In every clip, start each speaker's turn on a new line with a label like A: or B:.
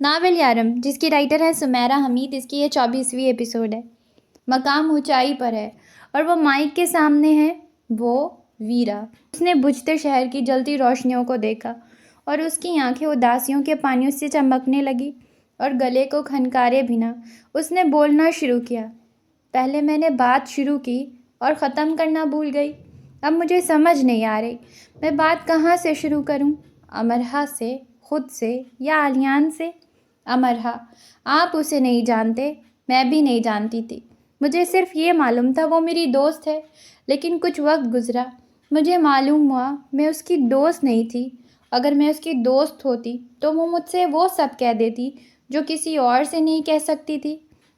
A: Novel یارم، جس کی writer ہے سمیرہ حمید، اس کی یہ 24ویں ایپیسوڈ ہے۔ مقام اونچائی پر ہے اور وہ مائک کے سامنے ہے، وہ ویرا۔ اس نے بجھتے شہر کی جلتی روشنیوں کو دیکھا اور اس کی آنکھیں اداسیوں کے پانیوں سے چمکنے لگی اور گلے کو کھنکارے بنا اس نے بولنا شروع کیا۔ پہلے میں نے بات شروع کی اور ختم کرنا بھول گئی۔ اب مجھے سمجھ نہیں آ رہی میں بات کہاں سے شروع کروں، امرہا سے، خود سے یا آلیان سے؟ امرہا، آپ اسے نہیں جانتے، میں بھی نہیں جانتی تھی۔ مجھے صرف یہ معلوم تھا وہ میری دوست ہے، لیکن کچھ وقت گزرا، مجھے معلوم ہوا میں اس کی دوست نہیں تھی۔ اگر میں اس کی دوست ہوتی تو وہ مجھ سے وہ سب کہہ دیتی جو کسی اور سے نہیں کہہ سکتی تھی۔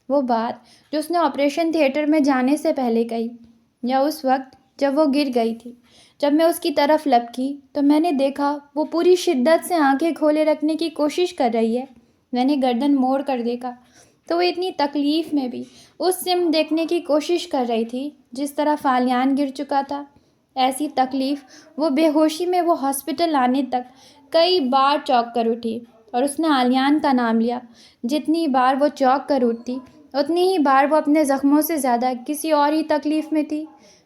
A: وہ بات جو اس نے آپریشن تھیٹر میں جانے سے پہلے کہی، یا اس وقت جب وہ گر گئی تھی۔ جب میں اس کی طرف لپکی تو میں نے دیکھا وہ پوری شدت سے آنکھیں کھولے رکھنے کی کوشش کر رہی ہے۔ میں نے گردن موڑ کر دیکھا تو وہ اتنی تکلیف میں بھی اس سمت دیکھنے کی کوشش کر رہی تھی جس طرح فالیان گر چکا تھا۔ ایسی تکلیف وہ بے ہوشی میں وہ ہاسپٹل آنے تک کئی بار چونک کر اٹھی، اور اس نے آلیان کا نام لیا۔ جتنی بار وہ چونک کر اٹھتی اتنی ہی بار وہ اپنے زخموں سے زیادہ کسی اور ہی تکلیف میں تھی۔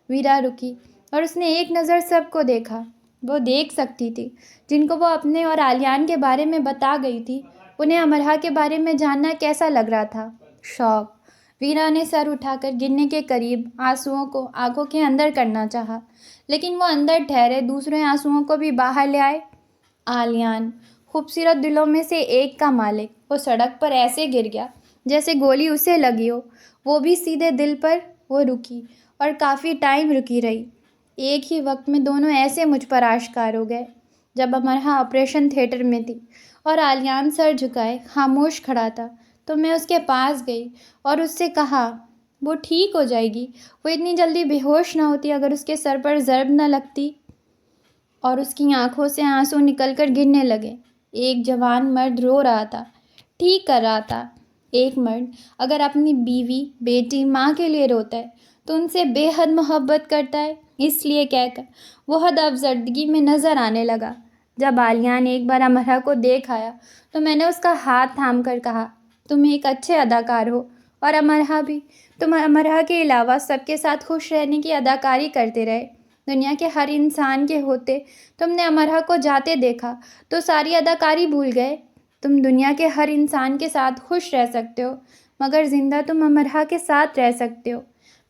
A: ویرا رکی اور اس نے ایک نظر سب کو دیکھا۔ وہ دیکھ سکتی تھی جن کو وہ اپنے اور آلیان کے بارے میں بتا گئی تھی، انہیں امرہا کے بارے میں جاننا کیسا لگ رہا تھا۔ شوق۔ ویرا نے سر اٹھا کر گرنے کے قریب آنسوؤں کو آنکھوں کے اندر کرنا چاہا، لیکن وہ اندر ٹھہرے دوسرے آنسوؤں کو بھی باہر لے آئے۔ آلیان، خوبصورت دلوں میں سے ایک کا مالک، وہ سڑک پر ایسے گر گیا جیسے گولی اسے لگی ہو، وہ بھی سیدھے دل پر۔ وہ رکی اور کافی ٹائم رکی رہی۔ ایک ہی وقت میں دونوں ایسے مجھ پر آشکار ہو گئے۔ جب امرہا آپریشن تھیٹر میں تھی اور آلیان سر جھکائے خاموش کھڑا تھا تو میں اس کے پاس گئی اور اس سے کہا، وہ ٹھیک ہو جائے گی، وہ اتنی جلدی بے ہوش نہ ہوتی اگر اس کے سر پر ضرب نہ لگتی۔ اور اس کی آنکھوں سے آنسو نکل کر گرنے لگے۔ ایک جوان مرد رو رہا تھا، ٹھیک کر رہا تھا۔ ایک مرد اگر اپنی بیوی، بیٹی، ماں کے لیے روتا ہے تو ان سے بے حد محبت کرتا ہے۔ اس لیے کہہ کر وہ حد افسردگی میں نظر آنے لگا۔ جب آلیان ایک بار امرہا کو دیکھ آیا تو میں نے اس کا ہاتھ تھام کر کہا، تم ایک اچھے اداکار ہو، اور امرہا بھی۔ تم امرہا کے علاوہ سب کے ساتھ خوش رہنے کی اداکاری کرتے رہے۔ دنیا کے ہر انسان کے ہوتے تم نے امرہا کو جاتے دیکھا تو ساری اداکاری بھول گئے۔ تم دنیا کے ہر انسان کے ساتھ خوش رہ سکتے ہو، مگر زندہ تم امرہا کے ساتھ رہ سکتے ہو۔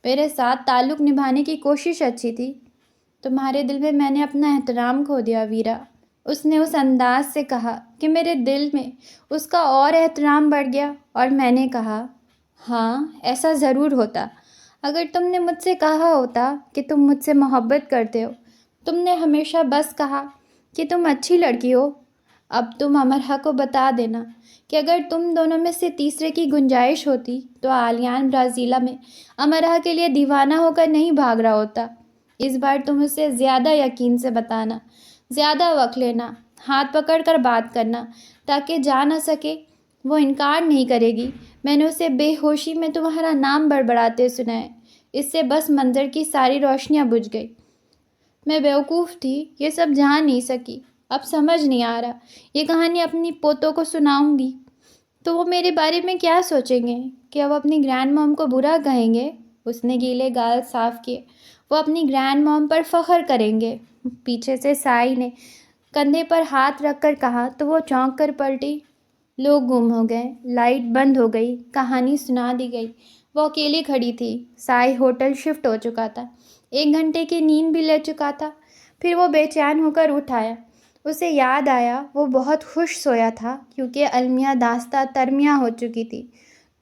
A: میرے ساتھ تعلق نبھانے کی کوشش اچھی تھی، تمہارے دل میں نے اپنا احترام کھو دیا ویرا۔ اس نے اس انداز سے کہا کہ میرے دل میں اس کا اور احترام بڑھ گیا، اور میں نے کہا، ہاں ایسا ضرور ہوتا اگر تم نے مجھ سے کہا ہوتا کہ تم مجھ سے محبت کرتے ہو۔ تم نے ہمیشہ بس کہا کہ تم اچھی لڑکی ہو۔ اب تم امرہا کو بتا دینا کہ اگر تم دونوں میں سے تیسرے کی گنجائش ہوتی تو آلیان برازیلا میں امرہا کے لیے دیوانہ ہو کر نہیں بھاگ رہا ہوتا۔ اس بار تم اسے زیادہ یقین سے بتانا، زیادہ وقت لینا، ہاتھ پکڑ کر بات کرنا تاکہ جا نہ سکے۔ وہ انکار نہیں کرے گی۔ میں نے اسے بے ہوشی میں تمہارا نام بڑبڑاتے سنا ہے۔ اس سے بس منظر کی ساری روشنیاں بجھ گئی۔ میں بیوقوف تھی، یہ سب جان نہیں سکی۔ اب سمجھ نہیں آ رہا یہ کہانی اپنی پوتوں کو سناؤں گی تو وہ میرے بارے میں کیا سوچیں گے؟ کہ وہ اپنی گرینڈ موم کو برا کہیں گے؟ اس نے گیلے گال صاف کیے۔ وہ اپنی گرینڈ موم پر فخر کریں گے؟ پیچھے سے سائی نے کندھے پر ہاتھ رکھ کر کہا تو وہ چونک کر پلٹی۔ لوگ گم ہو گئے، لائٹ بند ہو گئی، کہانی سنا دی گئی۔ وہ اکیلی کھڑی تھی۔ سائی ہوٹل شفٹ ہو چکا تھا، 1 گھنٹے کی نیند بھی لے چکا تھا۔ پھر وہ بے چین ہو کر اٹھ آیا۔ اسے یاد آیا وہ بہت خوش سویا تھا کیونکہ المیہ داستہ ترمیہ ہو چکی تھی۔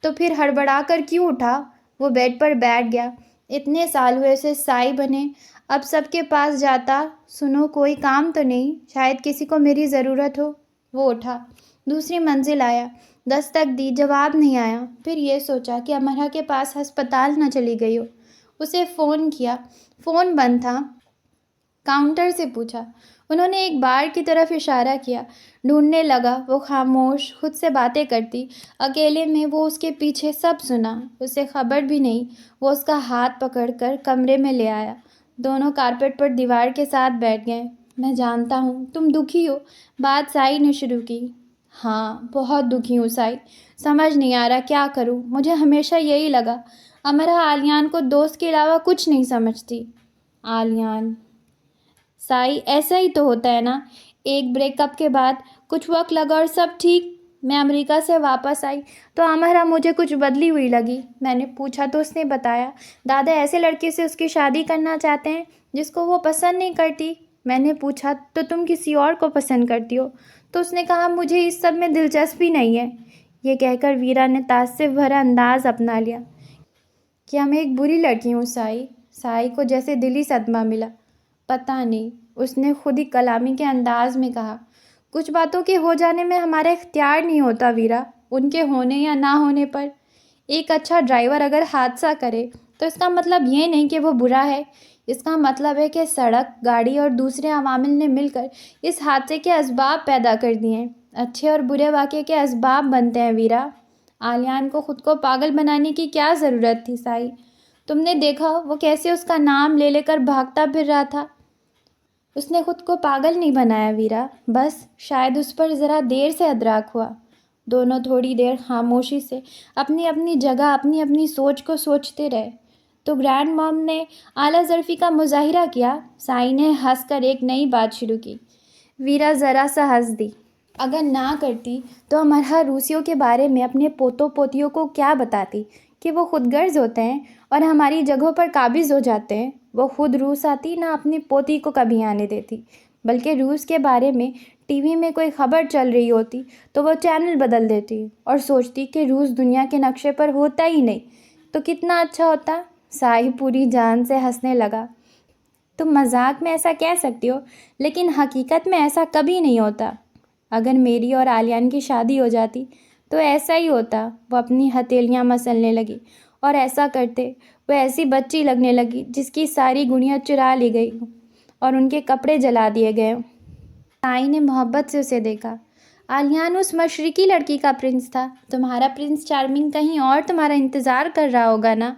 A: تو پھر ہڑبڑا کر کیوں اٹھا؟ وہ بیڈ پر بیٹھ گیا۔ اتنے سال ہوئے اسے سائی بنے، اب سب کے پاس جاتا، سنو کوئی کام تو نہیں، شاید کسی کو میری ضرورت ہو۔ وہ اٹھا، دوسری منزل آیا، دستک دی، جواب نہیں آیا۔ پھر یہ سوچا کہ امرہا کے پاس ہسپتال نہ چلی گئی ہو۔ اسے فون کیا، فون بند تھا۔ کاؤنٹر سے پوچھا، انہوں نے ایک بار کی طرف اشارہ کیا۔ ڈھونڈنے لگا، وہ خاموش، خود سے باتیں کرتی، اکیلے میں۔ وہ اس کے پیچھے سب سنا، اسے خبر بھی نہیں۔ وہ اس کا ہاتھ پکڑ کر کمرے میں لے آیا۔ دونوں کارپیٹ پر دیوار کے ساتھ بیٹھ گئے۔ میں جانتا ہوں تم دکھی ہو، بات سائی نے شروع کی۔ ہاں بہت دکھی ہوں سائی، سمجھ نہیں آ رہا کیا کروں، مجھے ہمیشہ یہی لگا امرا آلیان کو دوست کے علاوہ کچھ نہیں سمجھتی۔ آلیان: سائی ایسا ہی تو ہوتا ہے نا، ایک بریک اپ کے بعد کچھ وقت لگا اور سب ٹھیک۔ میں امریکہ سے واپس آئی تو امرا مجھے کچھ بدلی ہوئی لگی۔ میں نے پوچھا تو اس نے بتایا دادا ایسے لڑکے سے اس کی شادی کرنا چاہتے ہیں جس کو وہ پسند نہیں کرتی۔ میں نے پوچھا تو تم کسی اور کو پسند کرتی ہو؟ تو اس نے کہا مجھے اس سب میں دلچسپی نہیں ہے۔ یہ کہہ کر ویرا نے تعصب بھرا انداز اپنا لیا۔ کیا میں ایک بری لڑکی ہوں سائی؟ سائی کو جیسے دلی صدمہ ملا۔ پتہ نہیں، اس نے خود ہی کلامی کے انداز میں کہا۔ کچھ باتوں کے ہو جانے میں ہمارا اختیار نہیں ہوتا ویرا، ان کے ہونے یا نہ ہونے پر۔ ایک اچھا ڈرائیور اگر حادثہ کرے تو اس کا مطلب یہ نہیں کہ وہ برا ہے، اس کا مطلب ہے کہ سڑک، گاڑی اور دوسرے عوامل نے مل کر اس حادثے کے اسباب پیدا کر دیے ہیں۔ اچھے اور برے واقعے کے اسباب بنتے ہیں ویرا۔ آلیان کو خود کو پاگل بنانے کی کیا ضرورت تھی سائی؟ تم نے دیکھا وہ کیسے اس کا نام لے لے کر بھاگتا پھر رہا تھا۔ اس نے خود کو پاگل نہیں بنایا ویرا، بس شاید اس پر ذرا دیر سے ادراک ہوا۔ دونوں تھوڑی دیر خاموشی سے اپنی اپنی جگہ اپنی اپنی سوچ کو سوچتے رہے تو گرینڈ مام نے اعلیٰ ظرفی کا مظاہرہ کیا۔ سائی نے ہنس کر ایک نئی بات شروع کی۔ ویرا ذرا سا ہنس دی۔ اگر نہ کرتی تو امرا روسیوں کے بارے میں اپنے پوتوں پوتیوں کو کیا بتاتی کہ وہ خود غرض ہوتے ہیں اور ہماری جگہوں پر قابض ہو جاتے ہیں۔ وہ خود روس آتی، نہ اپنی پوتی کو کبھی آنے دیتی، بلکہ روس کے بارے میں ٹی وی میں کوئی خبر چل رہی ہوتی تو وہ چینل بدل دیتی اور سوچتی کہ روس دنیا کے نقشے پر ہوتا ہی نہیں تو کتنا اچھا ہوتا۔ سائی پوری جان سے ہنسنے لگا۔ تم مذاق میں ایسا کہہ سکتی ہو، لیکن حقیقت میں ایسا کبھی نہیں ہوتا۔ اگر میری اور آلیان کی شادی ہو جاتی تو ایسا ہی ہوتا۔ وہ اپنی ہتھیلیاں مسلنے لگی اور ایسا کرتے وہ ایسی بچی لگنے لگی جس کی ساری گڑیاں چرا لی گئی اور ان کے کپڑے جلا دیے گئے۔ سائی نے محبت سے اسے دیکھا۔ آلیان اس مشرقی لڑکی کا پرنس تھا، تمہارا پرنس چارمنگ کہیں اور تمہارا انتظار کر رہا ہوگا نا؟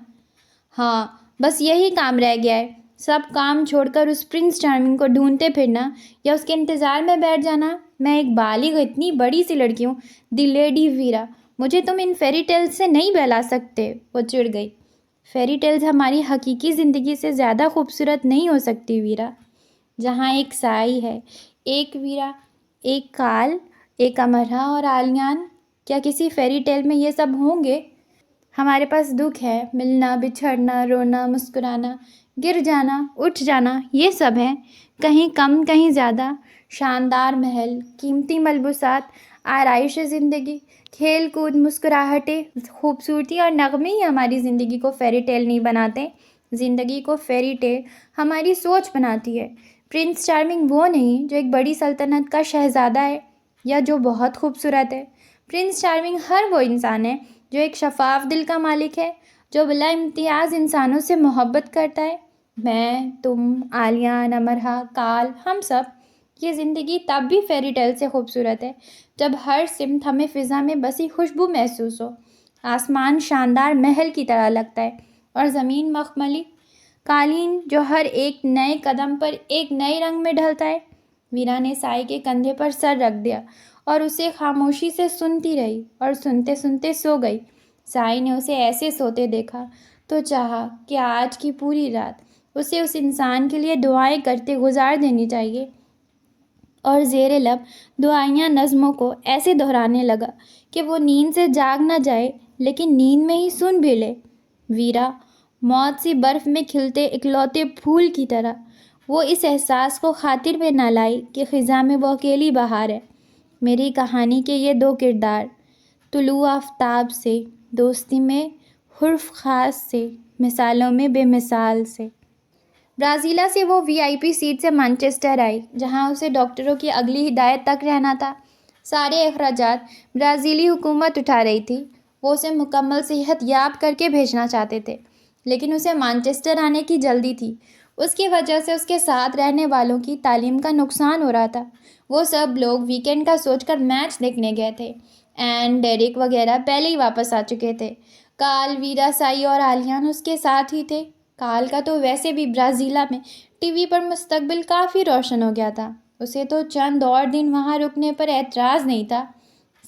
A: ہاں، بس یہی کام رہ گیا ہے، سب کام چھوڑ کر اس پرنس چارمنگ کو ڈھونڈتے پھرنا یا اس کے انتظار میں بیٹھ جانا۔ میں ایک بالغ اتنی بڑی سی لڑکی ہوں، دی لیڈی ویرا، مجھے تم ان فیری ٹیلز سے نہیں بہلا سکتے۔ وہ چڑ گئی۔ فیری ٹیلز ہماری حقیقی زندگی سے زیادہ خوبصورت نہیں ہو سکتی ویرا۔ جہاں ایک سائی ہے، ایک ویرا، ایک کال، ایک امرا اور آلیان، کیا کسی فیری ٹیل میں یہ سب ہوں گے؟ ہمارے پاس دکھ ہے، ملنا، بچھڑنا، رونا، مسکرانا، گر جانا، اٹھ جانا، یہ سب ہے، کہیں کم کہیں زیادہ۔ شاندار محل، قیمتی ملبوسات، آرائش زندگی، کھیل کود، مسکراہٹیں، خوبصورتی اور نغمے ہی ہماری زندگی کو فیری ٹیل نہیں بناتے۔ زندگی کو فیری ٹیل ہماری سوچ بناتی ہے۔ پرنس چارمنگ وہ نہیں جو ایک بڑی سلطنت کا شہزادہ ہے یا جو بہت خوبصورت ہے۔ پرنس چارمنگ ہر وہ انسان ہے جو ایک شفاف دل کا مالک ہے، جو بلا امتیاز انسانوں سے محبت کرتا ہے۔ میں، تم، آلیان، امرا، کال، ہم سب۔ یہ زندگی تب بھی فیری ٹیل سے خوبصورت ہے جب ہر سمت ہمیں فضا میں بسی خوشبو محسوس ہو۔ آسمان شاندار محل کی طرح لگتا ہے اور زمین مخملی قالین جو ہر ایک نئے قدم پر ایک نئے رنگ میں ڈھلتا ہے۔ ویرا نے سائی کے کندھے پر سر رکھ دیا اور اسے خاموشی سے سنتی رہی اور سنتے سنتے سو گئی۔ سائی نے اسے ایسے سوتے دیکھا تو چاہا کہ آج کی پوری رات اسے اس انسان کے لیے دعائیں کرتے گزار دینی چاہیے، اور زیر لب دعائیاں نظموں کو ایسے دہرانے لگا کہ وہ نیند سے جاگ نہ جائے لیکن نیند میں ہی سن بھی لے۔ ویرا موت سی برف میں کھلتے اکلوتے پھول کی طرح، وہ اس احساس کو خاطر میں نہ لائی کہ خزاں میں وہ اکیلی بہار ہے۔ میری کہانی کے یہ دو کردار، طلوع آفتاب سے، دوستی میں حرف خاص سے، مثالوں میں بے مثال سے۔ برازیلا سے وہ وی آئی پی سیٹ سے مانچسٹر آئی جہاں اسے ڈاکٹروں کی اگلی ہدایت تک رہنا تھا۔ سارے اخراجات برازیلی حکومت اٹھا رہی تھی۔ وہ اسے مکمل صحت یاب کر کے بھیجنا چاہتے تھے، لیکن اسے مانچسٹر آنے کی جلدی تھی۔ اس کی وجہ سے اس کے ساتھ رہنے والوں کی تعلیم کا نقصان ہو رہا تھا۔ وہ سب لوگ ویکینڈ کا سوچ کر میچ دیکھنے گئے تھے۔ این، ڈیرک وغیرہ پہلے ہی واپس آ چکے تھے۔ کال، ویرا، سائی اور آلیان اس کے ساتھ ہی تھے۔ کال کا تو ویسے بھی برازیلا میں ٹی وی پر مستقبل کافی روشن ہو گیا تھا۔ اسے تو چند اور دن وہاں رکنے پر اعتراض نہیں تھا۔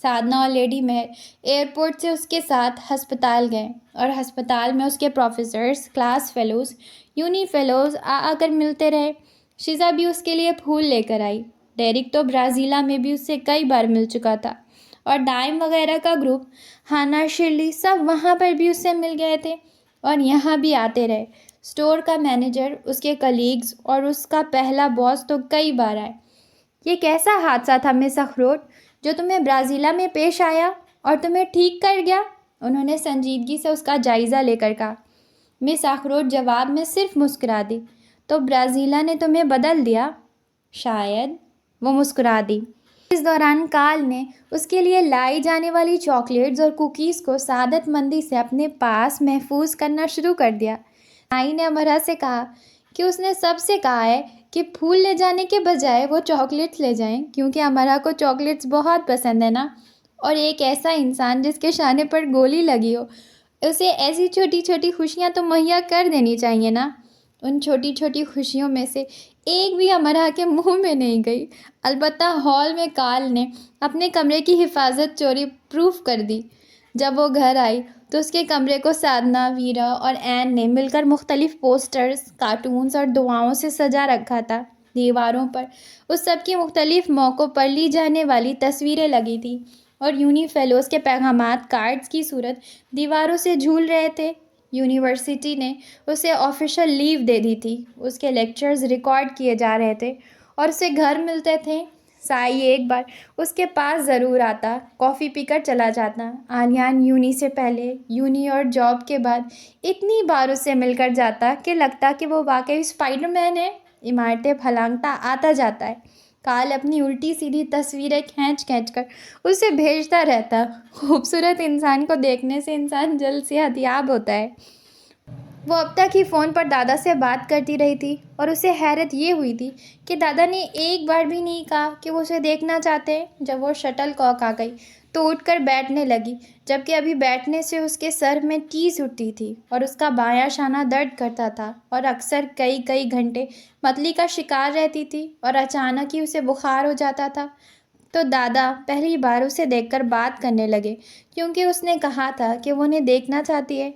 A: سادنا اور لیڈی مہر ایئرپورٹ سے اس کے ساتھ ہسپتال گئے اور ہسپتال میں اس کے professors, class fellows, uni fellows آ کر ملتے رہے۔ شیزا بھی اس کے لیے پھول لے کر آئی۔ ڈیرک تو برازیلا میں بھی اس سے کئی بار مل چکا تھا، اور ڈائم وغیرہ کا گروپ، ہانا، شرلی، سب وہاں پر بھی اس سے مل گئے تھے اور یہاں بھی آتے رہے۔ اسٹور کا مینیجر، اس کے کلیگز اور اس کا پہلا باس تو کئی بار آئے۔ یہ کیسا حادثہ تھا مس اخروٹ جو تمہیں برازیلا میں پیش آیا اور تمہیں ٹھیک کر گیا؟ انہوں نے سنجیدگی سے اس کا جائزہ لے کر کہا۔ مس اخروٹ جواب میں صرف مسکرا دی۔ تو برازیلا نے تمہیں بدل دیا؟ شاید۔ وہ مسکرا دی۔ اس دوران کارل نے اس کے لیے لائی جانے والی چاکلیٹس اور کوکیز کو سعادت مندی سے اپنے پاس محفوظ کرنا شروع کر دیا۔ مائی نے امرا سے کہا کہ اس نے سب سے کہا ہے کہ پھول لے جانے کے بجائے وہ چاکلیٹس لے جائیں، کیونکہ امرا کو چاکلیٹس بہت پسند ہے نا، اور ایک ایسا انسان جس کے شانے پر گولی لگی ہو، اسے ایسی چھوٹی چھوٹی خوشیاں تو مہیا کر دینی چاہیے نا۔ ان چھوٹی چھوٹی خوشیوں میں سے ایک بھی امرا کے منہ میں نہیں گئی۔ البتہ ہال میں کارل نے اپنے کمرے کی حفاظت چوری پروف کر دی۔ جب وہ گھر آئی تو اس کے کمرے کو سادنا، ویرا اور این نے مل کر مختلف پوسٹرز، کارٹونز اور دعاؤں سے سجا رکھا تھا۔ دیواروں پر اس سب کی مختلف موقعوں پر لی جانے والی تصویریں لگی تھیں، اور یونی فیلوز کے پیغامات کارڈز کی صورت دیواروں سے جھول رہے تھے۔ یونیورسٹی نے اسے آفیشل لیو دے دی تھی۔ اس کے لیکچرز ریکارڈ کیے جا رہے تھے اور اسے گھر ملتے تھے۔ سائی ایک بار اس کے پاس ضرور آتا، کافی پی کر چلا جاتا۔ آلیان یونی سے پہلے، یونی اور جاب کے بعد اتنی بار اس سے مل کر جاتا کہ لگتا کہ وہ واقعی اسپائڈر مین ہے۔ عمارتیں پھلانگتا آتا جاتا ہے۔ کارل اپنی الٹی سیدھی تصویریں کھینچ کھینچ کر اسے بھیجتا رہتا۔ خوبصورت انسان کو دیکھنے سے انسان جلد صحت یاب ہوتا ہے۔ وہ اب تک ہی فون پر دادا سے بات کرتی رہی تھی، اور اسے حیرت یہ ہوئی تھی کہ دادا نے ایک بار بھی نہیں کہا کہ وہ اسے دیکھنا چاہتے ہیں۔ جب وہ شٹل کاک آ گئی تو اٹھ کر بیٹھنے لگی، جبکہ ابھی بیٹھنے سے اس کے سر میں ٹیس اٹھتی تھی اور اس کا بایاں شانہ درد کرتا تھا، اور اکثر کئی گھنٹے متلی کا شکار رہتی تھی، اور اچانک ہی اسے بخار ہو جاتا تھا۔ تو دادا پہلی بار اسے دیکھ کر بات کرنے لگے، کیونکہ اس نے کہا تھا کہ وہ انہیں دیکھنا چاہتی ہے۔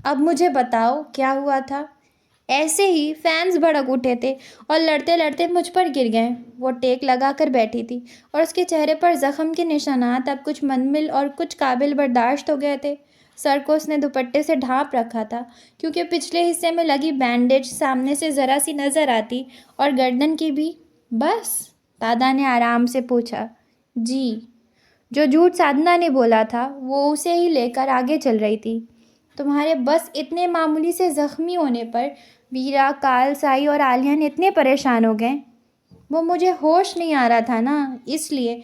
A: اب مجھے بتاؤ کیا ہوا تھا؟ ایسے ہی فینس بھڑک اٹھے تھے اور لڑتے لڑتے مجھ پر گر گئے۔ وہ ٹیک لگا کر بیٹھی تھی اور اس کے چہرے پر زخم کے نشانات اب کچھ منمل اور کچھ قابل برداشت ہو گئے تھے۔ سر کو اس نے دوپٹے سے ڈھانپ رکھا تھا، کیونکہ پچھلے حصے میں لگی بینڈیج سامنے سے ذرا سی نظر آتی، اور گردن کی بھی۔ بس؟ دادا نے آرام سے پوچھا۔ جی۔ جو جھوٹ سادنا نے بولا تھا وہ اسے ہی لے کر آگے چل رہی تھی۔ تمہارے بس اتنے معمولی سے زخمی ہونے پر ویرا، کارل، سائی اور آلیان اتنے پریشان ہو گئے؟ وہ مجھے ہوش نہیں آ رہا تھا نا، اس لیے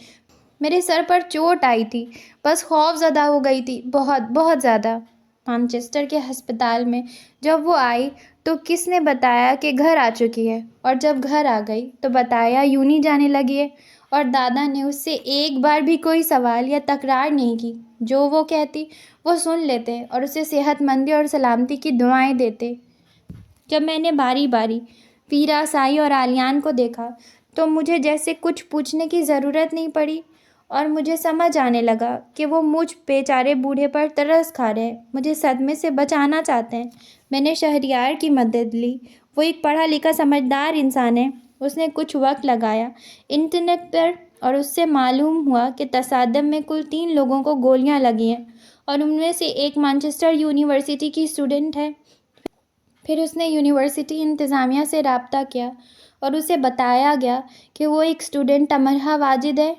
A: میرے سر پر چوٹ آئی تھی، بس خوف زدہ ہو گئی تھی، بہت بہت زیادہ۔ مانچسٹر کے ہسپتال میں جب وہ آئی تو کس نے بتایا کہ گھر آ چکی ہے، اور جب گھر آ گئی تو بتایا یونی جانے لگی ہے، اور دادا نے اس سے ایک بار بھی کوئی سوال یا تکرار نہیں کی۔ جو وہ کہتی وہ سن لیتے اور اسے صحت مندی اور سلامتی کی دعائیں دیتے۔ جب میں نے باری باری ویرا، سائی اور آلیان کو دیکھا تو مجھے جیسے کچھ پوچھنے کی ضرورت نہیں پڑی، اور مجھے سمجھ آنے لگا کہ وہ مجھ بیچارے بوڑھے پر ترس کھا رہے ہیں، مجھے صدمے سے بچانا چاہتے ہیں۔ میں نے شہریار کی مدد لی، وہ ایک پڑھا لکھا سمجھدار انسان ہے۔ اس نے کچھ وقت لگایا انٹرنیٹ پر، اور اس سے معلوم ہوا کہ تصادم میں کل 3 لوگوں کو گولیاں لگی ہیں، اور ان میں سے ایک مانچسٹر یونیورسٹی کی اسٹوڈنٹ ہے۔ پھر اس نے یونیورسٹی انتظامیہ سے رابطہ کیا اور اسے بتایا گیا کہ وہ ایک اسٹوڈنٹ امرا واجد ہے۔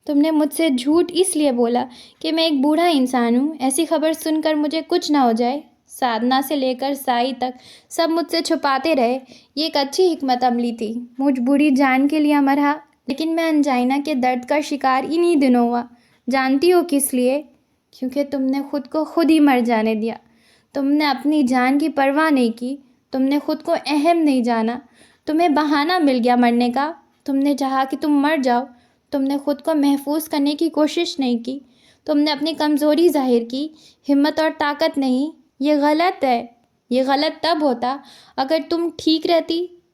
A: تم نے مجھ سے جھوٹ اس لیے بولا کہ میں ایک بوڑھا انسان ہوں، ایسی خبر سن کر مجھے کچھ نہ ہو جائے۔ سادنا سے لے کر سائی تک سب مجھ سے چھپاتے رہے۔ یہ ایک اچھی حکمت عملی تھی مجھ بوڑھی جان کے لیے امرا، لیکن میں انجائنا کے درد کا شکار انہی دنوں ہوا۔ جانتی ہو کس لیے؟ کیونکہ تم نے خود کو خود ہی مر جانے دیا۔ تم نے اپنی جان کی پرواہ نہیں کی، تم نے خود کو اہم نہیں جانا، تمہیں بہانہ مل گیا مرنے کا، تم نے چاہا کہ تم مر جاؤ، تم نے خود کو محفوظ کرنے کی کوشش نہیں کی، تم نے اپنی کمزوری ظاہر کی، ہمت اور طاقت نہیں۔ یہ غلط ہے۔ یہ غلط تب ہوتا اگر تم ٹھیک رہتی،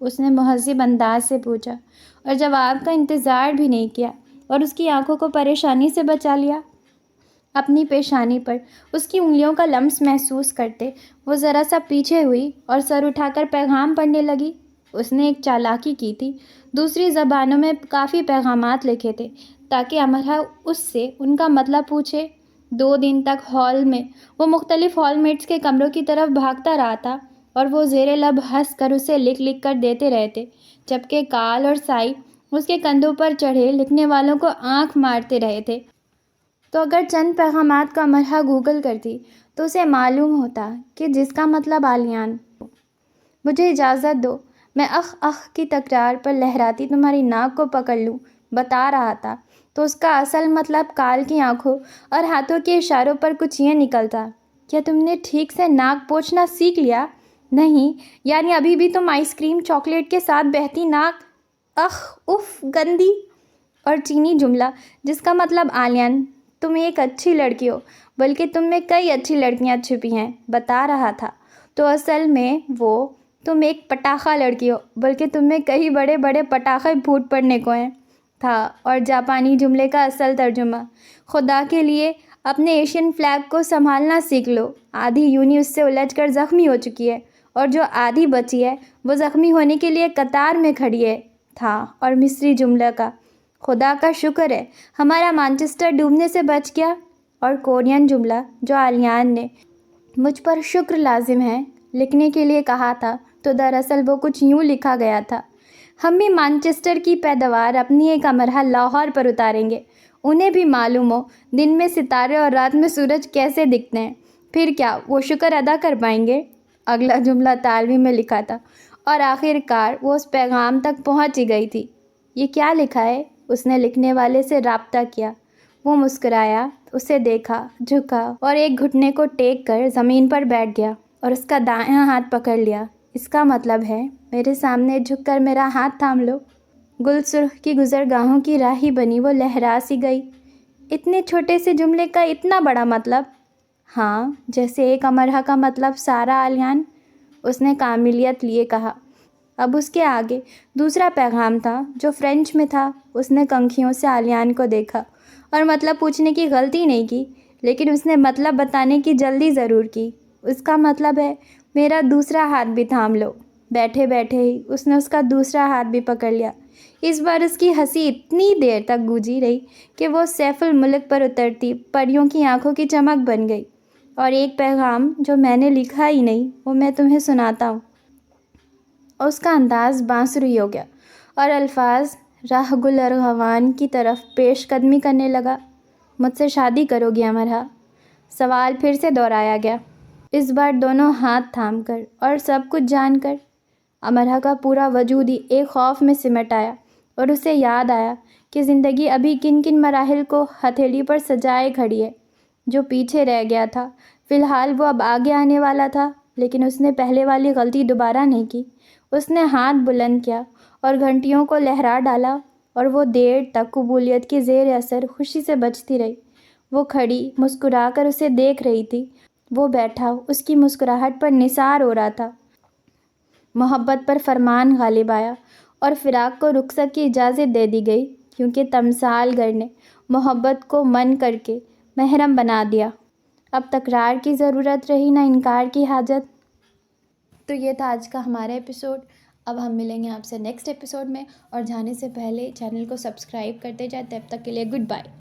A: اس نے مہذب انداز سے پوچھا، اور جواب کا انتظار بھی نہیں کیا اور اس کی آنکھوں کو پریشانی سے بچا لیا۔ اپنی پیشانی پر اس کی انگلیوں کا لمس محسوس کرتے وہ ذرا سا پیچھے ہوئی اور سر اٹھا کر پیغام پڑھنے لگی۔ اس نے ایک چالاکی کی تھی، دوسری زبانوں میں کافی پیغامات لکھے تھے تاکہ امرا اس سے ان کا مطلب پوچھے۔ 2 دن تک ہال میں وہ مختلف ہال میٹس کے کمروں کی طرف بھاگتا رہا تھا اور وہ زیر لب ہنس کر اسے لکھ کر دیتے رہتے، جبکہ کال اور سائی اس کے کندھوں پر چڑھے لکھنے والوں کو آنکھ مارتے رہے تھے۔ تو اگر چند پیغامات کا امرا گوگل کرتی تو اسے معلوم ہوتا کہ جس کا مطلب آلیان۔ مجھے اجازت دو، میں اخ اخ کی تکرار پر لہراتی تمہاری ناک کو پکڑ لوں، بتا رہا تھا، تو اس کا اصل مطلب کال کی آنکھوں اور ہاتھوں کے اشاروں پر کچھ یہ نکلتا: کیا تم نے ٹھیک سے ناک پوچھنا سیکھ لیا؟ نہیں، یعنی ابھی بھی تم آئس کریم چاکلیٹ کے ساتھ بہتی ناک، اخ اف گندی۔ اور چینی جملہ جس کا مطلب آلیان، تم ایک اچھی لڑکی ہو، بلکہ تم میں کئی اچھی لڑکیاں چھپی ہیں، بتا رہا تھا، تو اصل میں وہ تم ایک پٹاخہ لڑکی ہو، بلکہ تم میں کئی بڑے بڑے پٹاخے پھوٹ پڑنے کو ہیں، تھا۔ اور جاپانی جملے کا اصل ترجمہ: خدا کے لیے اپنے ایشین فلیگ کو سنبھالنا سیکھ لو، آدھی یونی اس سے الجھ کر زخمی ہو چکی ہے اور جو آدھی بچی ہے وہ زخمی ہونے کے لیے قطار میں کھڑی ہے، تھا۔ اور مصری جملہ کا: خدا کا شکر ہے ہمارا مانچسٹر ڈوبنے سے بچ گیا۔ اور کورین جملہ جو آلیان نے مجھ پر شکر لازم ہے لکھنے کے لیے کہا تھا، تو دراصل وہ کچھ یوں لکھا گیا تھا: ہم بھی مانچسٹر کی پیداوار اپنی ایک امرا لاہور پر اتاریں گے، انہیں بھی معلوم ہو دن میں ستارے اور رات میں سورج کیسے دکھتے ہیں، پھر کیا وہ شکر ادا کر پائیں گے؟ اگلا جملہ طالوی میں لکھا تھا، اور آخر کار وہ اس پیغام تک پہنچ ہی گئی تھی۔ یہ کیا لکھا ہے؟ اس نے لکھنے والے سے رابطہ کیا۔ وہ مسکرایا، اسے دیکھا، جھکا اور ایک گھٹنے کو ٹیک کر زمین پر بیٹھ گیا اور اس کا دائیں ہاتھ پکڑ لیا۔ اس کا مطلب ہے میرے سامنے جھک کر میرا ہاتھ تھام لو۔ گل سرخ کی گزرگاہوں کی راہی بنی وہ لہرا سی گئی۔ اتنے چھوٹے سے جملے کا اتنا بڑا مطلب؟ ہاں، جیسے ایک امرا کا مطلب سارا آلیان، اس نے کاملیت لیے کہا۔ اب اس کے آگے دوسرا پیغام تھا جو فرینچ میں تھا۔ اس نے کنکھیوں سے آلیان کو دیکھا اور مطلب پوچھنے کی غلطی نہیں کی، لیکن اس نے مطلب بتانے کی جلدی ضرور کی۔ اس کا مطلب ہے میرا دوسرا ہاتھ بھی تھام لو۔ بیٹھے بیٹھے ہی اس نے اس کا دوسرا ہاتھ بھی پکڑ لیا۔ اس بار اس کی ہنسی اتنی دیر تک گونجی رہی کہ وہ سیف الملک پر اترتی پریوں کی آنکھوں کی چمک بن گئی۔ اور ایک پیغام جو میں نے لکھا ہی نہیں، وہ میں تمہیں سناتا ہوں۔ اور اس کا انداز بانسری ہو گیا اور الفاظ راہ گل ارغوان کی طرف پیش قدمی کرنے لگا۔ مجھ سے شادی کرو گی امرا؟ سوال پھر سے دہرایا گیا، اس بار دونوں ہاتھ تھام کر اور سب کچھ جان کر۔ امرا کا پورا وجود ہی ایک خوف میں سمٹ آیا اور اسے یاد آیا کہ زندگی ابھی کن کن مراحل کو ہتھیلی پر سجائے کھڑی ہے۔ جو پیچھے رہ گیا تھا فی الحال وہ اب آگے آنے والا تھا، لیکن اس نے پہلے والی غلطی دوبارہ نہیں کی۔ اس نے ہاتھ بلند کیا اور گھنٹیوں کو لہرا ڈالا، اور وہ دیر تک قبولیت کے زیر اثر خوشی سے بجتی رہی۔ وہ کھڑی مسکرا کر اسے دیکھ رہی تھی، وہ بیٹھا اس کی مسکراہٹ پر نثار ہو رہا تھا۔ محبت پر فرمان غالب آیا اور فراق کو رخصت کی اجازت دے دی گئی، کیونکہ تمثال گر نے محبت کو من کر کے محرم بنا دیا۔ اب تکرار کی ضرورت رہی نہ انکار کی حاجت۔ تو یہ تھا آج کا ہمارا ایپیسوڈ۔ اب ہم ملیں گے آپ سے نیکسٹ ایپیسوڈ میں، اور جانے سے پہلے چینل کو سبسکرائب کرتے جائیں۔ تب تک کے لیے گڈ بائے۔